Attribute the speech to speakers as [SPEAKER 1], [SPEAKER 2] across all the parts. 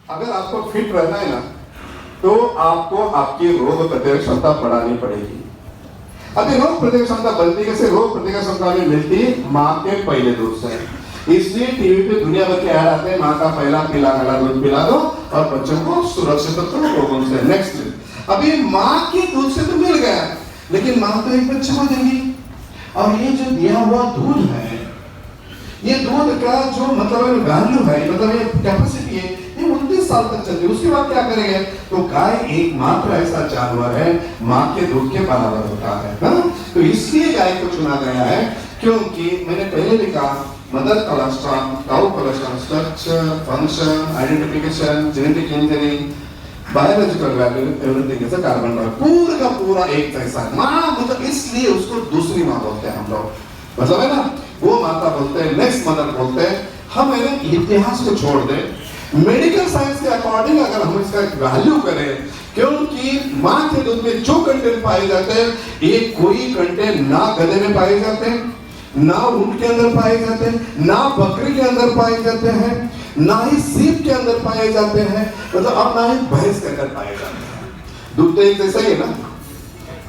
[SPEAKER 1] अगर आपको फिट रहना है ना, तो आपको आपकी रोग प्रतिरोधक क्षमता बढ़ानी पड़ेगी। अभी रोग प्रतिरोधक क्षमता बनती कैसे? रोग प्रतिरोधक क्षमता में मिलती माँ के पहले दूध से। इसलिए टीवी पे दुनिया भर के ऐड आते हैं, माँ का पहला पिला दूध पिला दो और बच्चों को सुरक्षित रखो रोगों से। नेक्स्ट, अभी माँ के दूध से तो मिल गया, लेकिन माँ तो एक बच्चा देगी, और ये जो दिया हुआ दूध है, ये दूध का जो मतलब वैल्यू है, मतलब ये कैपेसिटी है, ये 29 साल तक चलती है। उसके बाद क्या करेंगे? तो गाय एकमात्र ऐसा जानवर है माँ के दूध के बराबर होता है ना? तो इसलिए गाय को चुना गया है, क्योंकि मैंने पहले भी कहा, mother cholesterol, cow cholesterol, structure, function, identification, genetic engineering, biological value, everything is a carbon dioxide, पूरा का पूरा एक जैसा माँ, मतलब इसलिए उसको दूसरी माँ बोलते हैं हम लोग, मतलब है ना, वो माता बोलते हैं, नेक्स्ट मदर बोलते हैं। हम इतिहास को छोड़ दें, मेडिकल साइंस के अकॉर्डिंग अगर हम इसका वैल्यू करें, क्योंकि माँ के दूध में जो कंटेंट पाए जाते हैं, ये कोई कंटेंट ना गधे में पाए जाते हैं, ना ऊंट के अंदर पाए जाते हैं, ना बकरी के अंदर पाए जाते हैं, ना ही सीप के अंदर पाए जाते हैं, मतलब अब ना ही भैंस के अंदर पाए जाते हैं। दूध तो एक जैसा ही है ना,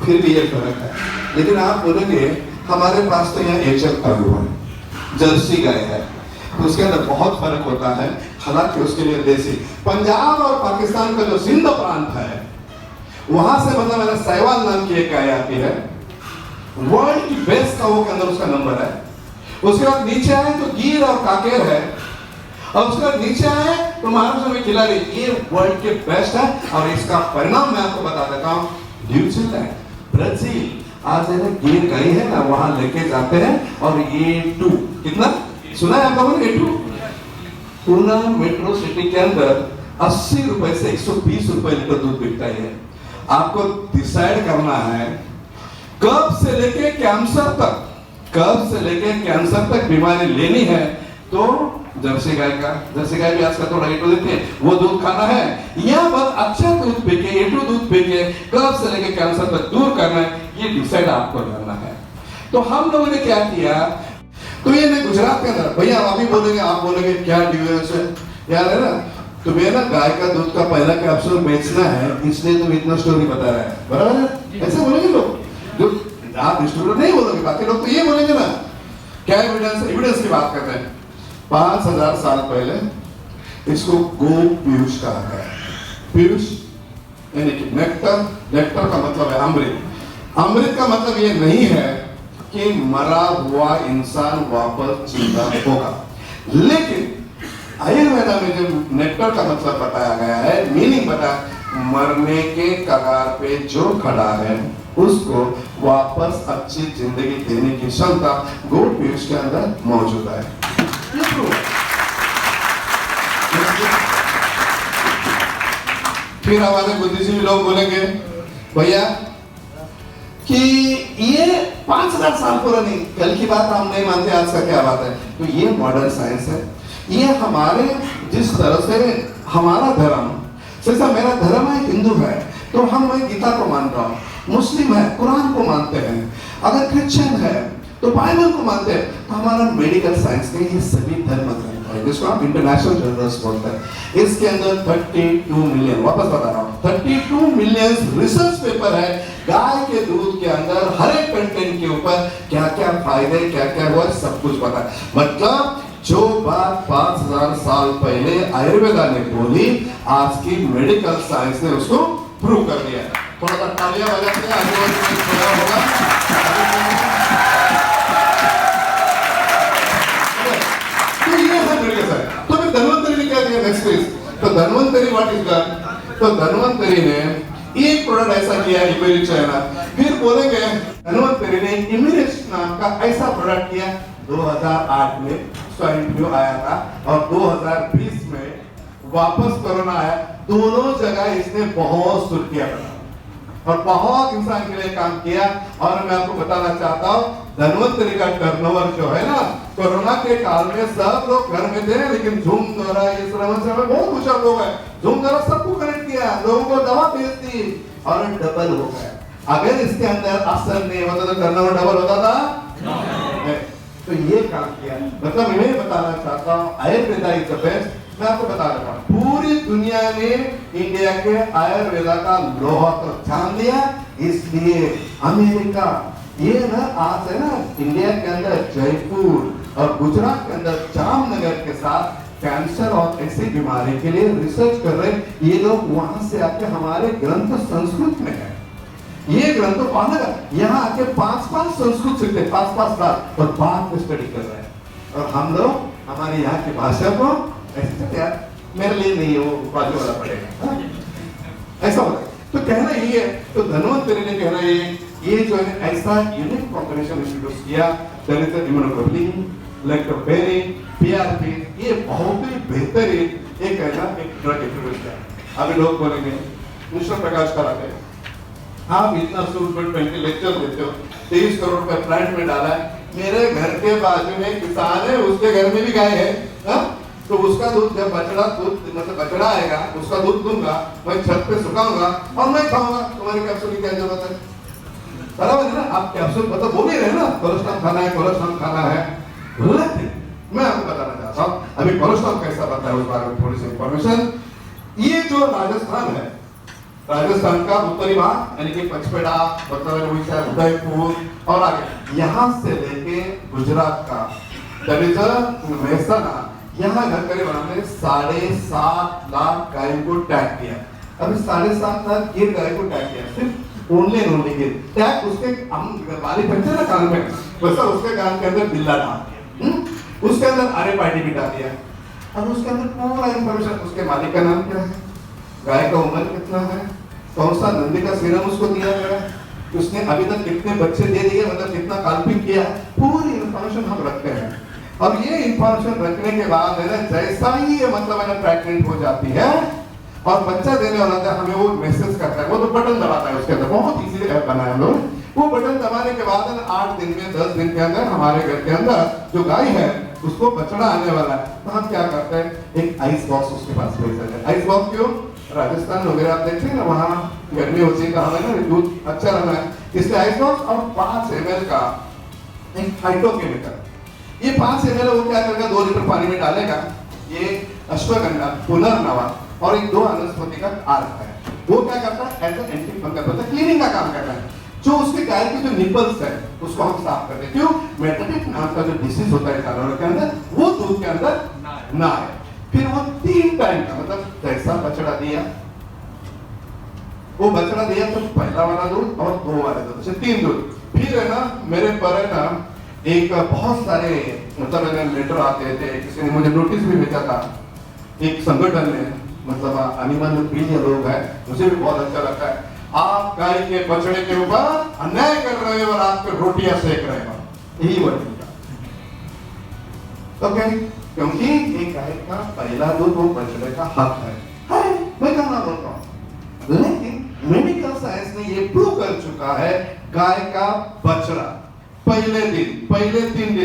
[SPEAKER 1] फिर भी ये फर्क है। लेकिन आप बोलेंगे हमारे पास तो यहाँ एचएफ आलू है, जर्सी गाय है, तो उसके अंदर बहुत फर्क होता है। हालांकि उसके लिए देसी, पंजाब और पाकिस्तान का जो सिंध प्रांत है, वहां से मतलब मेरा सहवाल नाम की एक गाय आती है, वर्ल्ड की बेस्ट काऊ के अंदर उसका नंबर है। उसके बाद नीचे आए तो गिर और काकेर है, और उसके बाद नीचे आए तो महाराष्ट्र में खिलाड़ी, ये वर्ल्ड के बेस्ट है। और इसका परिणाम मैं आपको बता देता हूँ, न्यूजीलैंड, ब्राजील, आज है ना गिर गई है ना, वहां लेके जाते हैं, और A2 कितना सुना है आपका? A2 पूना मेट्रो सिटी के अंदर 80 रुपए से 120 रुपए लीटर दूध बिकता है। आपको डिसाइड करना है कब से लेके कैंसर तक, कब से लेके कैंसर तक बीमारी लेनी है, तो जर्सी गाय भी आजकल थोड़ा A2 देते हैं, वो दूध खाना है, या बस अच्छा दूध पी के A2 दूध पी के कब से लेके कैंसर तक दूर करना है, ये डिसाइड आपको करना है। तो हम लोगों ने क्या किया, तो ये मैं गुजरात के अंदर, भैया आप भी बोलेंगे, आप बोलेंगे क्या डिफरेंस है यार, है ना, तुम्हें ना गाय का दूध का पहला कैप्सूल बेचना है, इसलिए तुम इतना स्टोरी बता रहे हैं, बराबर है? ऐसे बोलेंगे लोग, जो आप डिस्ट्रीब्यूटर नहीं बोलोगे, बाकी लोग तो ये बोलेंगे ना। क्या एविडेंस की बात करते हैं, 5000 साल पहले इसको गो पीयूष कहा गया। पीयूष यानी कि नेक्टर, नेक्टर का मतलब है अमृत। अमृत का मतलब ये नहीं है कि मरा हुआ इंसान वापस जिंदा होगा, लेकिन आयुर्वेदा में जो नेक्टर का मतलब बताया गया है, मीनिंग बताया, मरने के कगार पे जो खड़ा है उसको वापस अच्छी जिंदगी देने की क्षमता गो पीयूष के अंदर मौजूद है। फिर हमारे बुद्धिजीवी लोग बोलेंगे भैया कि ये 5000 साल पुरानी, कल की बात हम नहीं मानते, आज का क्या बात है? तो ये मॉडर्न साइंस है। ये हमारे जिस तरह से हमारा धर्म, जैसा मेरा धर्म है हिंदू है, तो हम गीता को मानता हूँ, मुस्लिम है कुरान को मानते हैं, अगर क्रिश्चियन है तो बाइबल को मानते हैं, तो हमारा मेडिकल साइंस के ये सभी धर्म ग्रंथ है, जिसको आप इंटरनेशनल जर्नल्स बोलते हैं। इसके अंदर 32 मिलियन, वापस बता रहा हूँ, 32 मिलियन रिसर्च पेपर है गाय के दूध के अंदर, हर एक कंटेंट के ऊपर क्या क्या फायदे, क्या क्या हुआ, सब कुछ पता है। मतलब जो बात 5000 साल पहले आयुर्वेदा ने बोली, आज की मेडिकल साइंस ने उसको प्रूव कर दिया। थोड़ा सा तालियां बजाते हैं, होगा। तो ये है मेडिकल साइंस। तो फिर धन्वंतरी ने क्या दिया नेक्स्ट फेज? तो धन्वंतरी व्हाट इज दैट? तो धन्वंतरी ने एक प्रोडक्ट ऐसा किया, इमेरिच है ना, फिर बोलेंगे धन्वंतरी ने इमेरिच नाम का ऐसा प्रोडक्ट किया। 2008 में स्वाइन फ्लू आया था, और 2020 में वापस कोरोना आया। दोनों जगह इसने बहुत सुर्खियां बना और बहुत इंसान के लिए काम किया। और मैं आपको बताना चाहता हूँ, धन्वंतरी का टर्नओवर जो है ना, कोरोना के काल में सब लोग घर में थे, लेकिन झूम द्वारा इस तरह से बहुत कुछ लोग है, झूम द्वारा सबको कनेक्ट किया, लोगों को दवा भेज दी और डबल हो गया। अगर इसके अंदर असर नहीं होता तो टर्नओवर डबल होता था। तो ये काम किया, मतलब मैं बताना चाहता हूँ आयुर्वेदा इज द बेस्ट। मैं आपको बता रहा हूँ, पूरी दुनिया ने इंडिया के आयुर्वेदा का लोहा तो जान लिया, इसलिए अमेरिका ये ना आज है ना इंडिया के अंदर जयपुर और गुजरात के अंदर जामनगर के साथ कैंसर और ऐसी बीमारी के लिए रिसर्च कर रहे हैं। ये लोग वहां से आके हमारे ग्रंथ संस्कृत में है, ये ग्रंथ पढ़कर यहाँ आके 5-5 संस्कृत सीखते, 5-5 साल और बाद में स्टडी कर रहे हैं। और हम लोग हमारे यहाँ की भाषा को ऐसे यार मेरे लिए नहीं है, वो बाजू वाला पड़ेगा, ऐसा होता है। तो कहना यही है, तो धन्वंतरि ने कहना ये जो है ऐसा यूनिक कॉम्बिनेशन इंट्रोड्यूस किया, that is immunoglobulin, lactoferrin, PRP, ये बहुत ही बेहतरीन एक है ना एक ड्रग इंट्रोड्यूस किया। अभी लोग बोलेंगे मिस्टर प्रकाश कराते हैं, आप इतना सूट पे लेक्चर देते हो, 23 करोड़ का प्लांट में डाला है, मेरे घर के बाजू में किसान है, उसके घर में भी गाय है, हा? तो उसका दूध जब बछड़ा दूध मतलब बछड़ा आएगा उसका दूध दूंगा, मैं छत पे सुखाऊंगा और मैं खाऊंगा, तुम्हारी कैप्सूल की क्या जरूरत है? बराबर है ना, आप कैप्सूल मतलब बोल ही रहे ना, कोलेस्ट्रॉल खाना है, कोलेस्ट्रॉल खाना है। मैं आपको बताना चाहता हूँ अभी कोलेस्ट्रॉल कैसा बनता है उस बारे में थोड़ी सी इंफॉर्मेशन। ये जो राजस्थान है, राजस्थान का उत्तरी भाग यानी कि पचपेड़ा, उड़ीसा, उदयपुर और आगे यहाँ से लेके गुजरात का महसाना, यहाँ घर करीब हमने 7.5 लाख गाय को टैग किया। अभी 7.5 लाख गिर गाय को टैग किया, सिर्फ ओनली गिर टैग। उसके हम बाली पंचे ना कान में, वैसा उसके कान के अंदर बिल्ला डाल दिया, उसके अंदर RFID भी डाल दिया और उसके अंदर पूरा इंफॉर्मेशन, उसके मालिक का नाम क्या है, गाय का उम्र कितना है, कौन सा नंदी का सीरम उसको दिया गया, उसने अभी तक कितने बच्चे दे दिए, मतलब कितना काल्पिंग किया, पूरी इंफॉर्मेशन हम रखते हैं। और ये इंफॉर्मेशन रखने के बाद है ना, जैसा ही ये मतलब है ना प्रेग्नेंट हो जाती है और बच्चा देने वाला था, हमें वो मैसेज करता है, वो तो बटन दबाता है उसके अंदर, बहुत इजीली ऐप बनाया हम लोग। वो बटन दबाने के बाद 8 दिन में 10 दिन के अंदर हमारे घर के अंदर जो गाय है उसको बछड़ा आने वाला है। तो हम क्या करते हैं, एक आइस बॉक्स उसके पास भेज देते हैं। आइस बॉक्स क्यों, राजस्थान वगैरह आप देखते हैं ना, वहाँ गर्मी होती है, कहा ना दूध अच्छा रहना है, इसलिए आइस बॉक्स और 5 ml का एक फाइटोकेमिकल, ये 5 ml वो क्या करेगा, 2 लीटर पानी में डालेगा, ये अश्वगंधा, पुनर्नवा और एक 2 वनस्पति का अर्क है, वो क्या करता है एज एंटी फंगल मतलब क्लीनिंग का काम करता है। जो उसके गाय के जो निपल्स है उसको हम साफ करते हैं, क्यों, मेटाटिक नाम का जो डिसीज होता है जानवरों के अंदर वो दूध के अंदर ना है। फिर वो 3 टाइम का मतलब जैसा बछड़ा दिया, वो बछड़ा दिया तो पहला वाला दूध और 2 वाले दूध से 3 दूध। फिर है ना मेरे पर है ना एक बहुत सारे मतलब लेटर आते थे, किसी ने मुझे नोटिस भी भेजा था, एक संगठन ने मतलब एनिमल प्रिय लोग हैं, मुझे भी बहुत अच्छा लगता है, आप गाय के बछड़े के ऊपर अन्याय कर रहे हो और आपके रोटियां सेक रहे हो, यही वर्ड ओके, क्योंकि एक गाय का पहला दूध वो बछड़े का हक है, मैं कहना बोलता हूँ। लेकिन मेडिकल साइंस ने ये प्रूव कर चुका है, गाय का बछड़ा पहले 3 दिन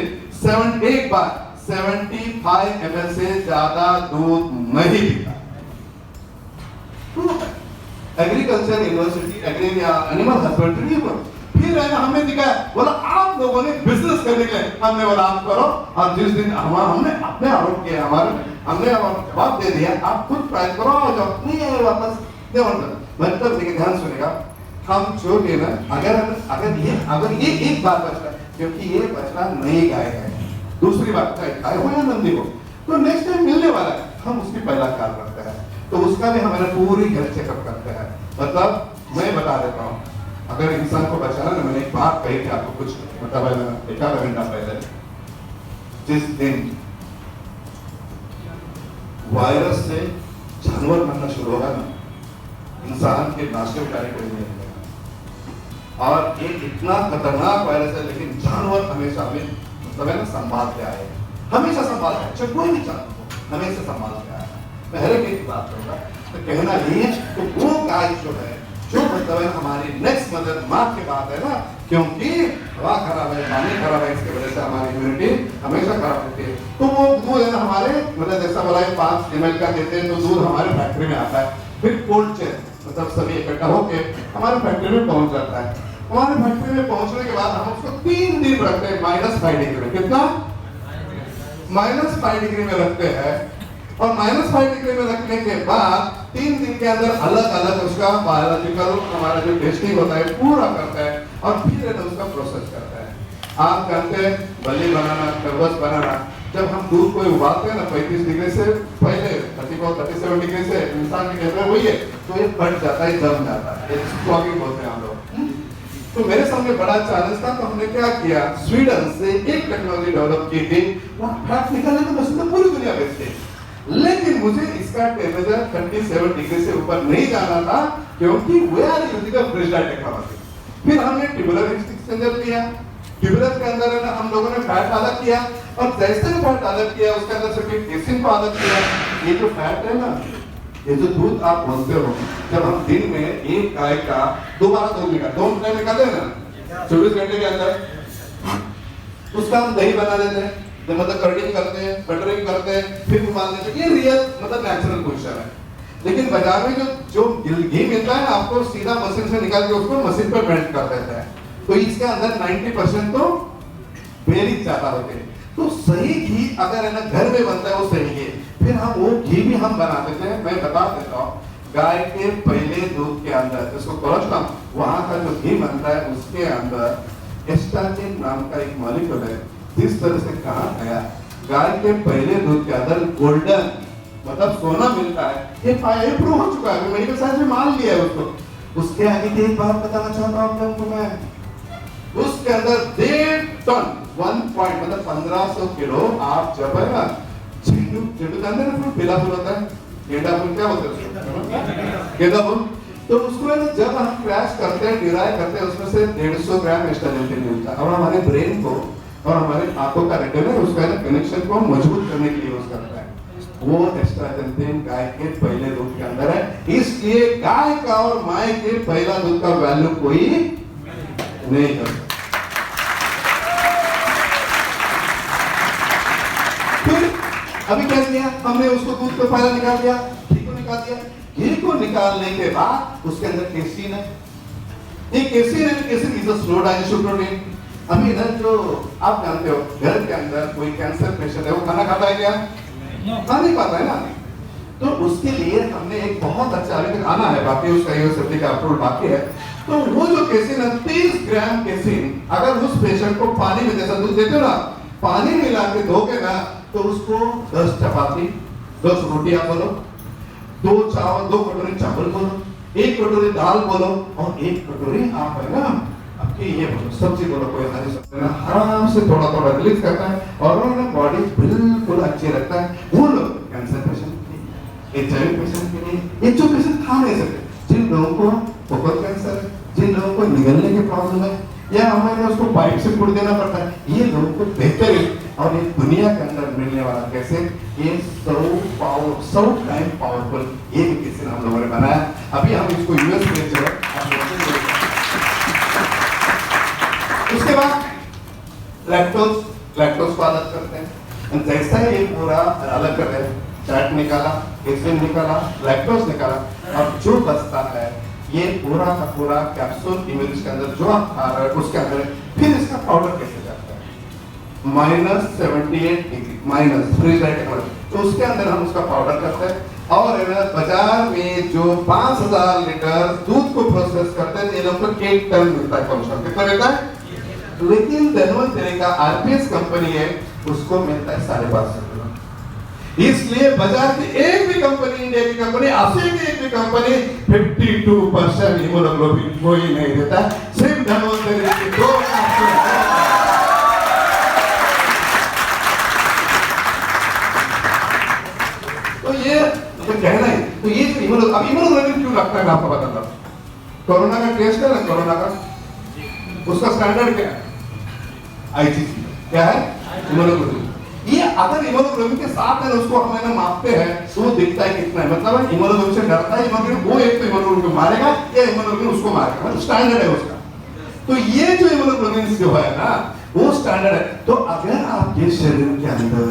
[SPEAKER 1] एक बार 75 ml से ज्यादा दूध नहीं पीता। एग्रीकल्चर यूनिवर्सिटी एनिमल हस्बेंड्री पर फिर है ना हमें दिखाया, बोला आप लोगों ने बिजनेस करने के लिए, हमने बोला आप करो, और जिस दिन हमने अपने आरोप किया, हमने जवाब दे दिया, आप खुद ट्राई करो और जब नहीं है वापस नहीं होता। मतलब देखिए ध्यान सुनेगा, हम जो लेना अगर ये एक बार बचता है, क्योंकि ये बचना नई गाय है, दूसरी बात चाहे गाय हो या नंदी हो, तो नेक्स्ट टाइम मिलने वाला है, हम उसकी पहला ख्याल रखते हैं, तो उसका भी हमारे पूरी हेल्थ चेकअप करते हैं। मतलब मैं बता देता हूँ, अगर इंसान को बचाना ना, मैंने एक बात कही थी आपको कुछ मतलब 1 आधा घंटा पहले, जिस दिन वायरस से जानवर मरना शुरू होगा ना, इंसान के नाश के बिचारे कोई नहीं मिलेगा। और ये इतना खतरनाक वायरस है, लेकिन जानवर हमेशा हमें मतलब है ना संभाल के आए, हमेशा संभाल के, चाहे कोई भी जानवर हमेशा संभाल के आया। पहले की बात करूंगा तो कहना ये तो वो गाय जो है, जो मतलब है हमारी नेक्स्ट मदर माँ के बात है ना, क्योंकि हवा खराब है, पानी खराब है, इसके वजह से हमारी इम्यूनिटी हमेशा खराब होती है। तो वो दूध है ना हमारे मतलब जैसा बोला 5 ml का देते हैं, तो दूध हमारे फैक्ट्री में आता है, फिर कोल्ड चेन मतलब सभी इकट्ठा होके हमारे फैक्ट्री में पहुंच जाता है। हमारे फैक्ट्री में पहुंचने के बाद हम उसको 3 दिन रखते हैं -5 डिग्री में, कितना -5 डिग्री में रखते हैं, और -5 डिग्री में रखने के बाद 3 दिन के अंदर अलग अलग उसका बायोलॉजिकल हमारा जो टेस्टिंग होता है पूरा करता है और फिर उसका प्रोसेस करता है। आप जानते हैं बली बनाना, खरबूज बनाना, जब हम दूध को उबालते हैं ना 35 डिग्री से पहले 37 डिग्री से इंसान की टेम्परेचर वही है, तो ये फट जाता है, जम जाता है, स्टॉकिंग बोलते हैं हम लोग। तो मेरे सामने बड़ा चैलेंज था, तो हमने क्या किया, स्वीडन से एक टेक्नोलॉजी डेवलप की थी, वहाँ फैट निकालने की मशीन पूरी दुनिया बेचती है, लेकिन मुझे इसका टेम्परेचर 37 डिग्री से ऊपर नहीं जाना था, क्योंकि we are using a freeze dried technology. फिर हमने ट्यूबुलर हीट एक्सचेंजर लिया, ट्यूबुलर के अंदर है ना हम लोगों ने फैट अलग किया, और जैसे ही फैट अलग किया उसके अंदर से फिर केसिन को अलग किया। ये जो फैट है ना, ये जो दूध आप बोलते हो, जब हम दिन में एक गाय का दोबारा दूध निकालते हैं ना 24 घंटे के अंदर, उसका हम दही बना देते हैं, तो मतलब कर्डिंग करते हैं, बटरिंग करते हैं, फिर उबाल देते हैं। ये रियल मतलब नेचुरल क्वेश्चन है। लेकिन बाजार में जो घी मिलता है ना, आपको सीधा मशीन से निकाल के उसको मशीन पर मेल्ट कर देता है, तो इसके अंदर 90% तो बेरिक ज्यादा होते हैं। तो सही घी अगर है ना घर में बनता है वो सही है, फिर हम वो घी भी हम बना देते हैं। मैं बता देता हूँ, गाय के पहले दूध के अंदर जिसको कोलेस्ट्रॉल, वहां का जो घी बनता है उसके अंदर एस्टार्टिन नाम का एक मॉलिक्यूल है। जिस तरह से कहा गया, गाय के पहले दूध के अंदर गोल्डन मतलब सोना मिलता है, ये प्रूव हो चुका है, मेडिकल साइंस में मान लिया है उसको। उसके आगे की एक बात बताना चाहता हूँ तुमको मैं, उसके अंदर 1.5 टन 1 पॉइंट मतलब 1500 किलो आप जब है ना चेंडू जानते हैं ना, फूल पीला फूल होता है, गेंदा फूल क्या बोलते हैं उसको, गेंदा फूल, तो उसको जब हम क्रैश करते हैं, डिराइव करते हैं, उसमें से 150 ग्राम एस्टाग्लैंडिन मिलता है, और हमारे ब्रेन को और हमारे आंखों का रेटिना उसका कनेक्शन को मजबूत करने के लिए यूज करता है। वो एस्टाग्लैंडिन गाय के पहले दूध के अंदर है, इसलिए गाय का और माय के पहला दूध का वैल्यू कोई नहीं कर सकता। फिर अभी क्या किया हमने, उसको दूध को पहले निकाल दिया, घी को निकाल दिया, घी को निकालने के बाद उसके अंदर केसिन है। ये केसिन है, casein is a slow digestion protein. अभी इधर जो आप जानते हो घर के अंदर कोई कैंसर पेशेंट है, वो खाना खाता है क्या? खा नहीं पाता है ना, तो उसके लिए हमने एक बहुत अच्छा, अभी तक आना है बाकी, उसका यूनिवर्सिटी का अप्रूवल बाकी है, तो वो जो केसिन है 30 ग्राम केसिन, अगर उस पेशेंट को पानी में जैसा दूध देते हो ना, पानी मिला के दोगे ना, तो उसको 10 चपाती 10 रोटी आप बोलो, 2 चावल 2 कटोरी चावल बोलो, 1 कटोरी दाल बोलो, और 1 कटोरी आप है ना आपकी ये बोलो सब्जी बोलो, कोई हरी सब्जी ना, आराम से थोड़ा थोड़ा रिलीज करता है और उन्होंने बॉडी बिल्कुल अच्छी रखता है। वो लोग कैंसर पेशेंट के लिए, HIV पेशेंट के लिए, ये जो पेशेंट खा नहीं सकते, जिन लोगों को पोकल कैंसर है, जिन लोगों को निगलने की प्रॉब्लम है, या हमें उसको पाइप से फूड देना पड़ता है, ये लोगों को बेहतर है। और ये दुनिया के अंदर मिलने वाला कैसे, ये 100 टाइम पावरफुल ये भी किसी हम लोगों ने बनाया। अभी हम इसको यूएस भेज रहे हैं। उसके बाद लैक्टोज को अलग करते हैं, जैसा ये पूरा अलग करते हैं, फैट निकाला, केसिन निकाला, लैक्टोज निकाला, और जो बचता है ये पूरा का पूरा कैप्सूल इमेज के अंदर जो आप खा रहे हैं उसके अंदर, फिर इसका पाउडर कैसे जाता है -78 डिग्री माइनस फ्रीज-ड्राइड टेक्नोलॉजी, तो उसके अंदर हम उसका पाउडर करते हैं। और बाजार में जो 5000 लीटर दूध को प्रोसेस करते हैं, ये लोग को 1 टन मिलता है, कौन कितना मिलता है? लेकिन धनवंतरी का आरपीएस कंपनी है, उसको मिलता है 550 रुपए। इसलिए बाजार की एक भी कंपनी, इंडिया की कंपनी, आसिया की एक भी कंपनी 52% हीमोग्लोबिन कोई नहीं देता, सिर्फ धनवंतरी की 2 तो ये तो कहना है, तो ये हीमोग्लोबिन क्यों लगता है मैं आपको बताता हूं। कोरोना का टेस्ट है ना, कोरोना का उसका स्टैंडर्ड क्या है? आईजीसी क्या है? हीमोग्लोबिन। ये अगर हीमोग्लोबिन के साथ है उसको हम ना मापते हैं, तो वो दिखता है कितना है, मतलब हीमोग्लोबिन से डरता है हीमोग्लोबिन, वो एक तो हीमोग्लोबिन को मारेगा या हीमोग्लोबिन उसको मारेगा, मतलब स्टैंडर्ड है उसका। तो ये जो हीमोग्लोबिन जो है ना वो स्टैंडर्ड है। तो अगर आपके शरीर के अंदर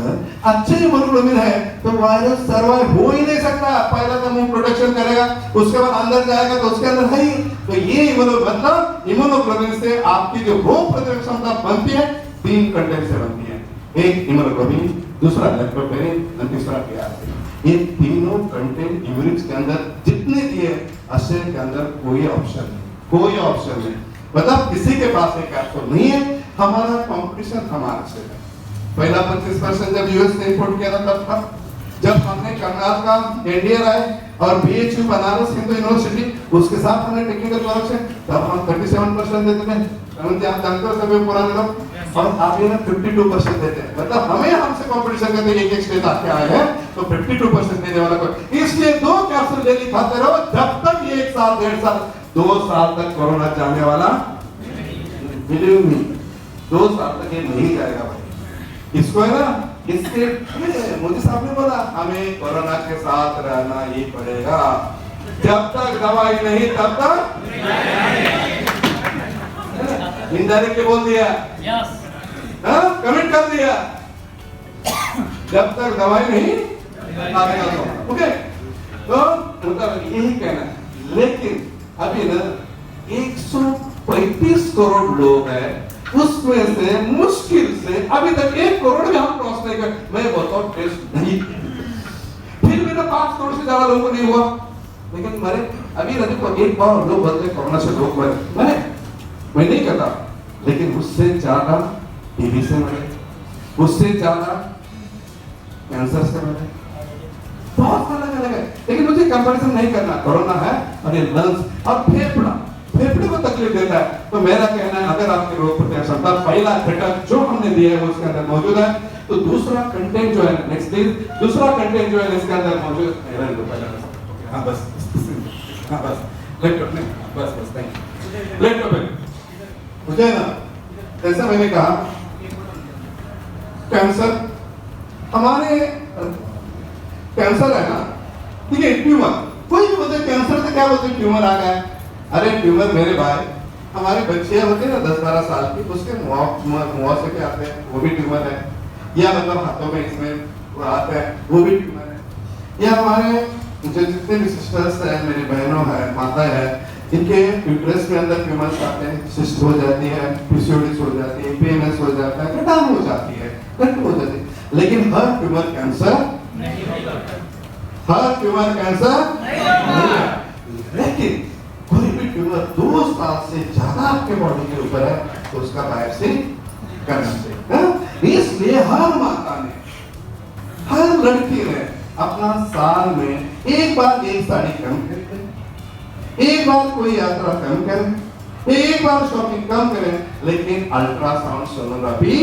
[SPEAKER 1] अच्छे हीमोग्लोबिन है तो वायरस सर्वाइव हो ही नहीं सकता। पहले तो मुंह प्रोटेक्शन करेगा, उसके बाद अंदर जाएगा तो उसके अंदर है ही। तो ये मतलब हीमोग्लोबिन से आपकी जो रोग प्रतिरोधक क्षमता बनती है 3 कंटेंट से बनती है, एक हीमोग्लोबिन, दूसरा लैक्टोफेरिन और तीसरा केआरटीन। ये तीनों कंटेंट इम्यूनिटी के अंदर जितने दिए अशे के अंदर कोई ऑप्शन नहीं, मतलब किसी के पास एक कैप्सूल नहीं है। हमारा कंपटीशन हमारे से है। पहला 25% जब यूएस ने इंपोर्ट किया था तब था, जब हमने कर्नाटक एनडीए आए और बीएचयू बनारस हिंदू यूनिवर्सिटी उसके साथ हमने टेक्निकल प्रोडक्शन, तब हम 37% देते थे। आप जानते हो सभी पुराने लोग, और आप ये 52% देते हैं। मतलब हमें हमसे कंपटीशन करते एक स्टेट आके आए हैं तो 52% देने वाला कोई, इसलिए 2 कैप्सूल डेली खाते रहो जब तक 1 साल 1.5 साल 2 साल तक कोरोना जाने वाला, बिलीव मी 2 साल तक ये नहीं जाएगा भाई। इसको है ना, इसके मोदी साहब ने बोला हमें कोरोना के साथ रहना ही पड़ेगा, जब तक दवाई नहीं तब तक इनडायरेक्टली बोल दिया, कमेंट कर दिया, जब तक दवाई नहीं ओके। तो मतलब यही कहना, लेकिन अभी ना 135 करोड़ लोग हैं, उसमें से मुश्किल से अभी तक 1 करोड़ भी हम क्रॉस नहीं कर। मैं बोलता हूँ टेस्ट नहीं, फिर भी ना 5 करोड़ से ज्यादा लोगों को नहीं हुआ, लेकिन मरे अभी ना देखो एक बार लोग बदले कोरोना से लोग मरे, मैं नहीं कहता, लेकिन उससे ज्यादा टीबी से मरे, उससे ज्यादा कैंसर से मरे, बहुत अलग अलग है। लेकिन मुझे कंपैरिजन नहीं करना, कोरोना है और ये लंग्स और फेफड़े को तकलीफ देता है। तो मेरा कहना है अगर आपके रोग प्रतिरोधक क्षमता पहला घटक जो हमने दिया है वो उसके अंदर मौजूद है, तो दूसरा कंटेंट जो है नेक्स्ट प्लीज, दूसरा कंटेंट जो है इसके अंदर मौजूद है। हाँ बस लैपटॉप में बस थैंक यू। लैपटॉप में मुझे ना, जैसा मैंने कहा कैंसर हमारे कैंसर है ना, ठीक है, ट्यूमर, कोई भी बोलते कैंसर तो क्या बोलते ट्यूमर आ गया। अरे ट्यूमर मेरे भाई, हमारे बच्चे होते हैं ना 10-12 साल की, उसके मुंह से क्या आते हैं वो भी ट्यूमर है, या मतलब हाथों में इसमें वो आते हैं वो भी ट्यूमर है, या हमारे जो जितने भी सिस्टर्स हैं, मेरी बहनों है, माता है, इनके यूट्रस के अंदर ट्यूमर्स आते हैं, सिस्ट हो जाती है, पीसीओडी हो जाती है, पीएमएस हो जाता है, कटान हो जाती है, कंट हो जाती है, लेकिन हर ट्यूमर कैंसर नहीं होता, हर ट्यूमर कैंसर नहीं होता। लेकिन कोई भी ट्यूमर 2 साल से ज्यादा आपके बॉडी के ऊपर है तो उसका बायोप्सी करना चाहिए। इसलिए हर माता ने, हर लड़की ने अपना साल में एक बार एक साड़ी कम करें, एक बार कोई यात्रा कम करें, एक बार शॉपिंग कम करें, लेकिन अल्ट्रासाउंड सोनोग्राफी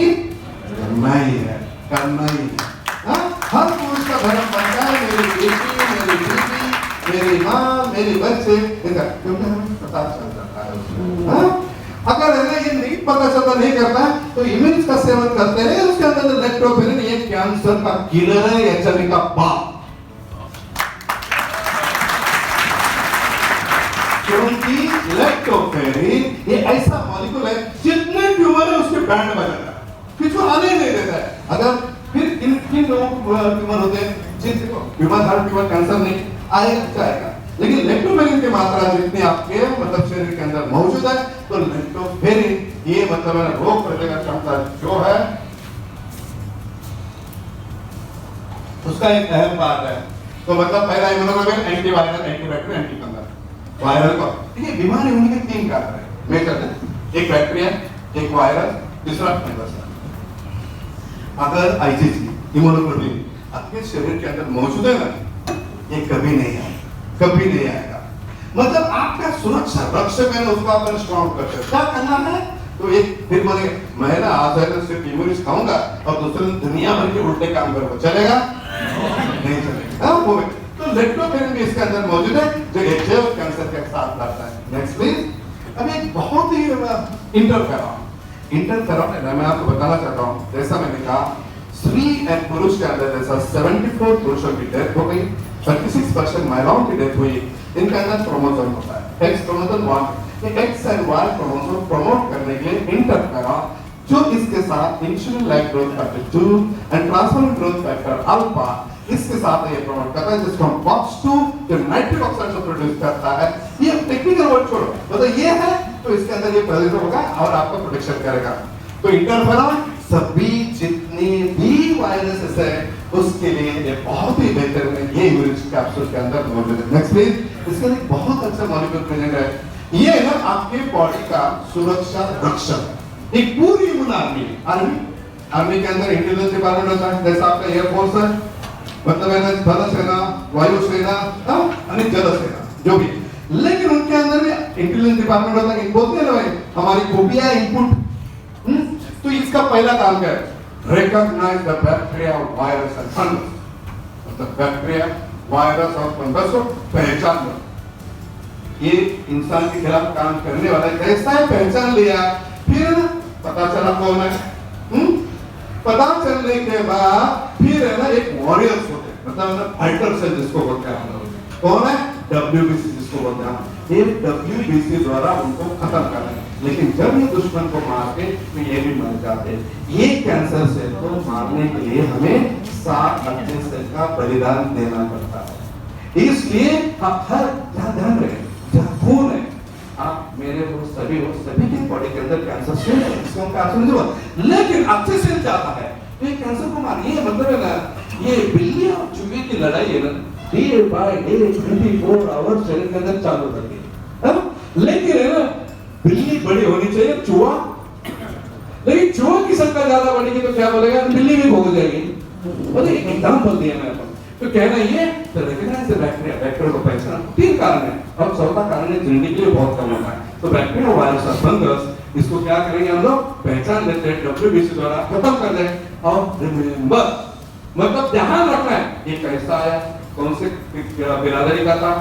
[SPEAKER 1] करना ही है। हर पुरुष का धर्म बनता है, मेरी बेटी, मेरी बीवी, मेरी माँ, मेरे बच्चे, क्योंकि हमें पता चल जाता है। अगर है ना ये नहीं पता चलता, नहीं करता है, तो इम्यूनिटी का सेवन करते हैं, उसके अंदर लेक्टोफेरिन ये कैंसर का किलर है, एचआईवी का बाप। क्योंकि लेक्टोफेरिन ये ऐसा मॉलिक्यूल है जितने ट्यूमर है उसके बैंड बजाता है, किसी आने नहीं देता है। अगर फिर किन लोगों को ट्यूमर होते हैं, जिनको ट्यूमर, हर ट्यूमर कैंसर नहीं आएगा, लेकिन लेक्टोफेरिन की मात्रा जितनी आपके मतलब शरीर के अंदर मौजूद है, तो लेक्टोफेरिन ये मतलब रोग प्रतिरोधक क्षमता जो है उसका एक अहम पार्ट है। तो मतलब पहला immunoglobulin, antiviral, antibacterial, antifungal. Viral का देखिए बीमारी होने के 3 कारण है, मेजर है, एक बैक्टीरिया, एक वायरस, तीसरा फंगस। अगर आईजीजी इम्यूनोग्लोबुलिन आपके शरीर के अंदर मौजूद है ना, ये कभी नहीं आएगा। मतलब आपका सुरक्षा रक्षक है ना, उसको आप स्ट्रॉन्ग कर सकते। क्या करना है तो एक फिर बोले मैं ना आज है सिर्फ इम्यूनिटी खाऊंगा और दूसरे दिन दुनिया भर के उल्टे काम करूंगा, चलेगा? नहीं चलेगा। वो तो लेक्टोफेरिन भी इसके अंदर मौजूद है जो एचआईवी और कैंसर के साथ लड़ता है। Next please. अब एक बहुत ही इंटरफेरॉन है, मैं आपको बताना चाहता हूँ, जैसा मैंने कहा स्त्री और पुरुष के अंदर जैसा 74 पुरुषों की डेथ हो गई, 36% महिलाओं की डेथ हुई। इनके अंदर क्रोमोसोम होता है, X chromosome 1, X and Y chromosome promote करने के लिए इंटरफेरॉन जो इसके साथ insulin like growth factor 2 and transformer growth factor alpha इसके साथ ये प्रमोट करता है, जिसको हम POX2 जो नाइट्रिक ऑक्साइड को प्रोड्यूस करता है। ये टेक्निकल वर्ड छोड़ो, मतलब ये है तो इसके अंदर ये प्रेजेंट होगा और आपको प्रोटेक्शन करेगा। तो इंटरफेरॉन सभी जितनी भी वायरसेस है उसके लिए ये बहुत ही बेहतर है, ये इम्यूनिटी कैप्सूल के अंदर मौजूद है। Next please. इसके अंदर बहुत अच्छा मॉलिक्यूल प्रेजेंट है। ये है ना आपके बॉडी का सुरक्षा रक्षक, एक पूरी इम्यून आर्मी। आर्मी के अंदर इंटेलिजेंस डिपार्टमेंट होता है, जैसा आपका एयरफोर्स है, मतलब है ना थल सेना, वायु सेना और जल सेना, जो भी। लेकिन उनके अंदर भी इंटेलिजेंस डिपार्टमेंट होता है, बोलते हैं ना भाई हमारी खुफिया इनपुट। तो इसका पहला काम क्या है? Recognise the bacteria, virus and fungus. मतलब बैक्टीरिया, वायरस और फंगस को पहचान लो। ये इंसान के खिलाफ काम करने वाला कैसा है, पहचान लिया, फिर ना पता चला कौन है। पता चलने के बाद फिर है ना एक वॉरियर्स होते हैं, मतलब फाइटर्स है जिसको बोलते हैं हम लोग। कौन है? WBC जिसको बोलते हैं। ये WBC द्वारा उनको खत्म करना है। लेकिन जब ये दुश्मन को मारते तो ये भी मर जाते। ये कैंसर सेल को मारने के लिए हमें 7 अच्छे सेल का बलिदान देना पड़ता है। इसलिए आप हर ध्यान रखें, जहाँ खून है, आप मेरे हो, सभी के बॉडी के अंदर कैंसर सेल है, इसको हम कैंसर नहीं बोलते। लेकिन अच्छे सेल जाता है तो ये कैंसर को मार। ये मतलब है ना, ये बिल्ली और चूहे की लड़ाई है ना, डे बाय डे 24 आवर्स शरीर के अंदर चालू रहती है। लेकिन है ना, बिल्ली बड़ी होनी चाहिए, चूहा, लेकिन चूहा की संख्या ज्यादा बढ़ेगी तो क्या बोलेगा? बिल्ली भी भोग जाएगी। बोले एग्जाम्पल दिया मैं आपको। तो कहना ये तो रिकॉग्नाइज द बैक्टीरिया, बैक्टीरिया को पहचान। 3 कारण है और चौथा कारण है जेनेटिकली बहुत कम होता है। तो बैक्टीरिया, वायरस और फंगस, इसको क्या करेंगे हम लोग? पहचान लेते हैं, WBC द्वारा खत्म कर दें। और रिमेंबर, मतलब ध्यान रखना है ये कैसा आया, कौन से बिरादरी का था,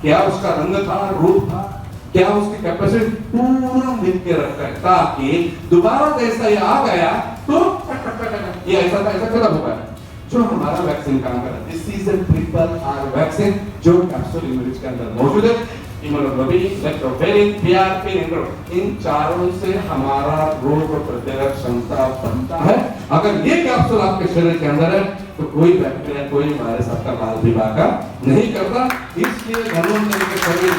[SPEAKER 1] क्या उसका रंग था, रूप था, क्या उसकी कैपेसिटी, पूरा लिख के रखा है, ताकि दोबारा जैसा ये आ गया तो ये ऐसा था, ऐसा खत्म हो गया। जो हमारा वैक्सीन काम कर रहा है, this is a triple R vaccine जो कैप्सूल इम्यूनिटी के अंदर मौजूद है। इम्यूनोग्लोबिन, इलेक्ट्रोफोरेटिन, पीआरपी, इन चारों से हमारा रोग प्रतिरोधक क्षमता बनता है। अगर ये कैप्सूल आपके शरीर के अंदर है तो कोई बैक्टीरिया, कोई वायरस आपका बाल भी बाका नहीं करता। इसलिए धन्वंतरि के शरीर